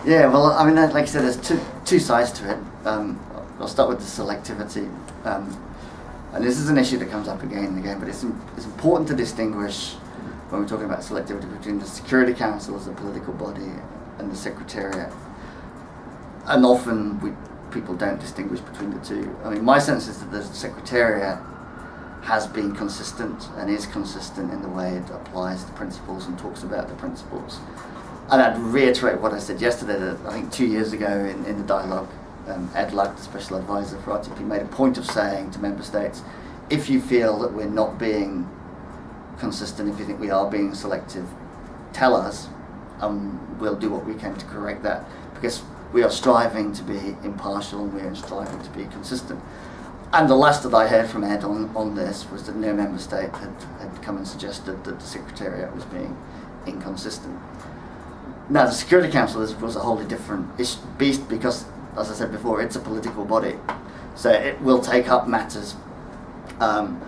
Yeah, well, I mean, like I said, there's two sides to it. I'll start with the selectivity. And this is an issue that comes up again and again, but it's important to distinguish when we're talking about selectivity between the Security Council as a political body and the Secretariat. And often people don't distinguish between the two. I mean, my sense is that the Secretariat has been consistent and is consistent in the way it applies the principles and talks about the principles. And I'd reiterate what I said yesterday, that I think 2 years ago in the dialogue, Ed Luck, the Special Advisor for RtoP, made a point of saying to Member States, if you feel that we're not being consistent, if you think we are being selective, tell us, and we'll do what we can to correct that, because we are striving to be impartial and we are striving to be consistent. And the last that I heard from Ed on this was that no Member State had come and suggested that the Secretariat was being inconsistent. Now, the Security Council is, of course, a wholly different beast because, as I said before, it's a political body. So it will take up matters on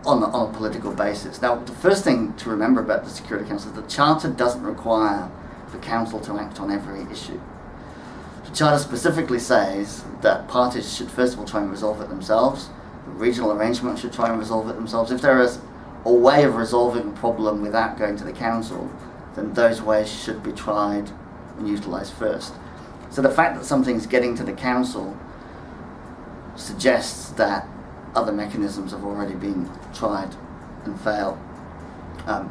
a political basis. Now, the first thing to remember about the Security Council is the Charter doesn't require the Council to act on every issue. The Charter specifically says that parties should first of all try and resolve it themselves. The regional arrangements should try and resolve it themselves. If there is a way of resolving a problem without going to the Council, then those ways should be tried and utilised first. So the fact that something's getting to the Council suggests that other mechanisms have already been tried and failed.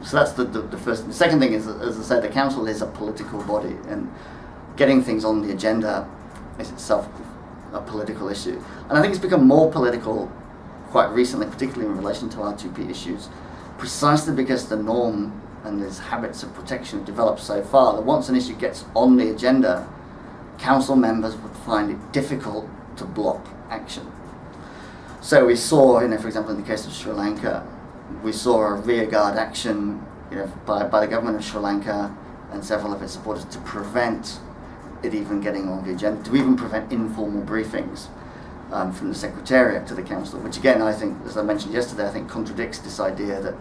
So that's the first. The second thing is, as I said, the Council is a political body, and getting things on the agenda is itself a political issue. And I think it's become more political quite recently, particularly in relation to RtoP issues, precisely because the norm and these habits of protection have developed so far that once an issue gets on the agenda, Council members would find it difficult to block action. So we saw, for example, in the case of Sri Lanka, we saw a rearguard action, by the government of Sri Lanka and several of its supporters to prevent it even getting on the agenda, to even prevent informal briefings from the Secretariat to the Council, which again, I think, as I mentioned yesterday, I think contradicts this idea that,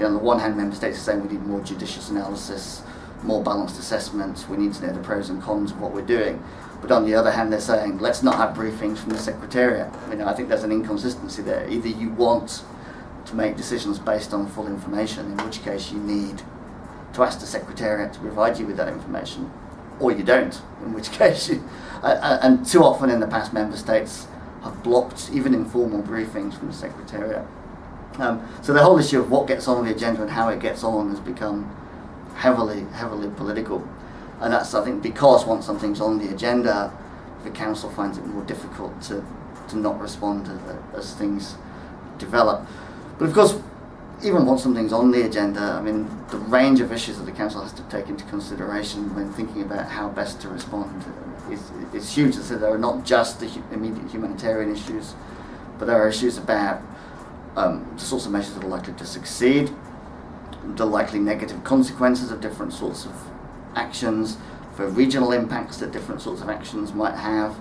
on the one hand, Member States are saying we need more judicious analysis, more balanced assessments, we need to know the pros and cons of what we're doing. But on the other hand, they're saying, let's not have briefings from the Secretariat. I think there's an inconsistency there. Either you want to make decisions based on full information, in which case you need to ask the Secretariat to provide you with that information, or you don't, in which case you... and too often in the past, Member States have blocked even informal briefings from the Secretariat. So the whole issue of what gets on the agenda and how it gets on has become heavily political. And that's, I think, because once something's on the agenda, the Council finds it more difficult to not respond as things develop. But of course, even once something's on the agenda, the range of issues that the Council has to take into consideration when thinking about how best to respond is huge. So there are not just the immediate humanitarian issues, but there are issues about the sorts of measures that are likely to succeed, the likely negative consequences of different sorts of actions, for regional impacts that different sorts of actions might have,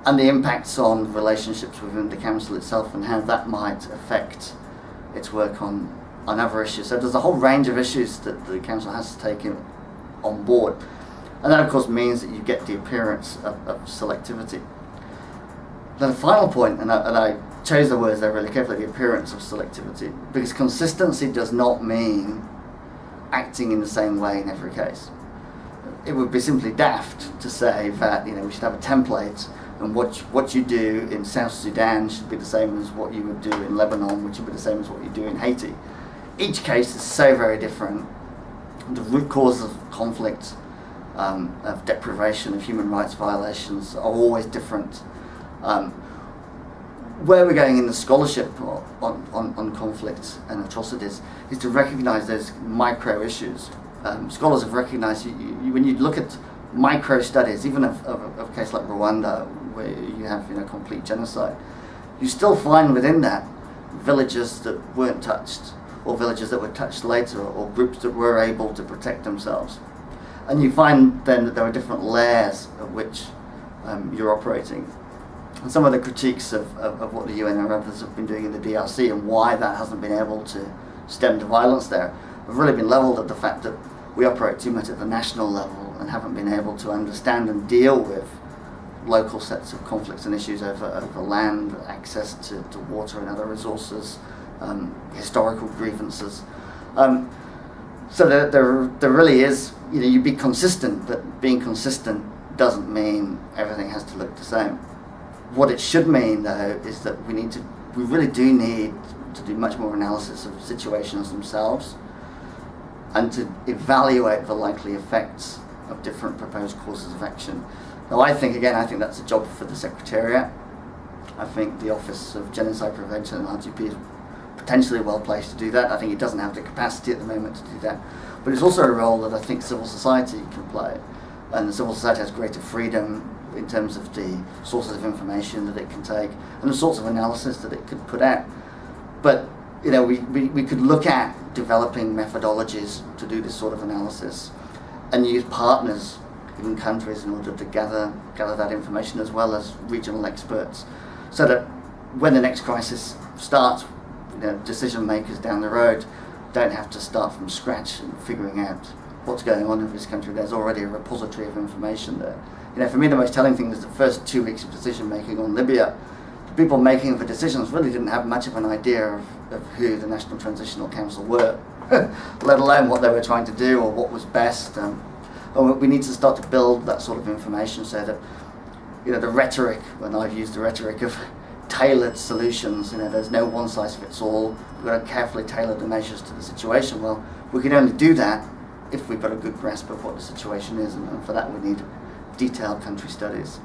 and the impacts on relationships within the Council itself and how that might affect its work on other issues. So there's a whole range of issues that the Council has to take on board. And that of course means that you get the appearance of selectivity. Then the final point, and I chose the words there really carefully, the appearance of selectivity, because consistency does not mean acting in the same way in every case. It would be simply daft to say that we should have a template, and what you do in South Sudan should be the same as what you would do in Lebanon, which would be the same as what you do in Haiti. Each case is so very different. The root causes of conflict, of deprivation, of human rights violations are always different. Where we're going in the scholarship on conflict and atrocities is to recognise those micro issues. Scholars have recognised when you look at micro studies, even of a case like Rwanda, where you have complete genocide, you still find within that villages that weren't touched, or villages that were touched later, or groups that were able to protect themselves. And you find then that there are different layers at which you're operating. And some of the critiques of what the UN and others have been doing in the DRC and why that hasn't been able to stem the violence there have really been levelled at the fact that we operate too much at the national level and haven't been able to understand and deal with local sets of conflicts and issues over land, access to water and other resources, historical grievances. So there really is, you be consistent, but being consistent doesn't mean everything has to look the same. What it should mean, though, is that we really do need to do much more analysis of situations themselves and to evaluate the likely effects of different proposed courses of action. Now, I think that's a job for the Secretariat. I think the Office of Genocide Prevention and RtoP is potentially well placed to do that. I think it doesn't have the capacity at the moment to do that. But it's also a role that I think civil society can play. And the civil society has greater freedom in terms of the sources of information that it can take and the sorts of analysis that it could put out. But we could look at developing methodologies to do this sort of analysis and use partners in countries in order to gather that information, as well as regional experts, so that when the next crisis starts, decision makers down the road don't have to start from scratch and figuring out what's going on in this country. There's already a repository of information there. For me, the most telling thing is the first 2 weeks of decision making on Libya. The people making the decisions really didn't have much of an idea of who the National Transitional Council were, let alone what they were trying to do or what was best. We need to start to build that sort of information so that, the rhetoric, when I've used the rhetoric of tailored solutions, there's no one size fits all, we've got to carefully tailor the measures to the situation. Well, we can only do that if we've got a good grasp of what the situation is, and for that we need detailed country studies.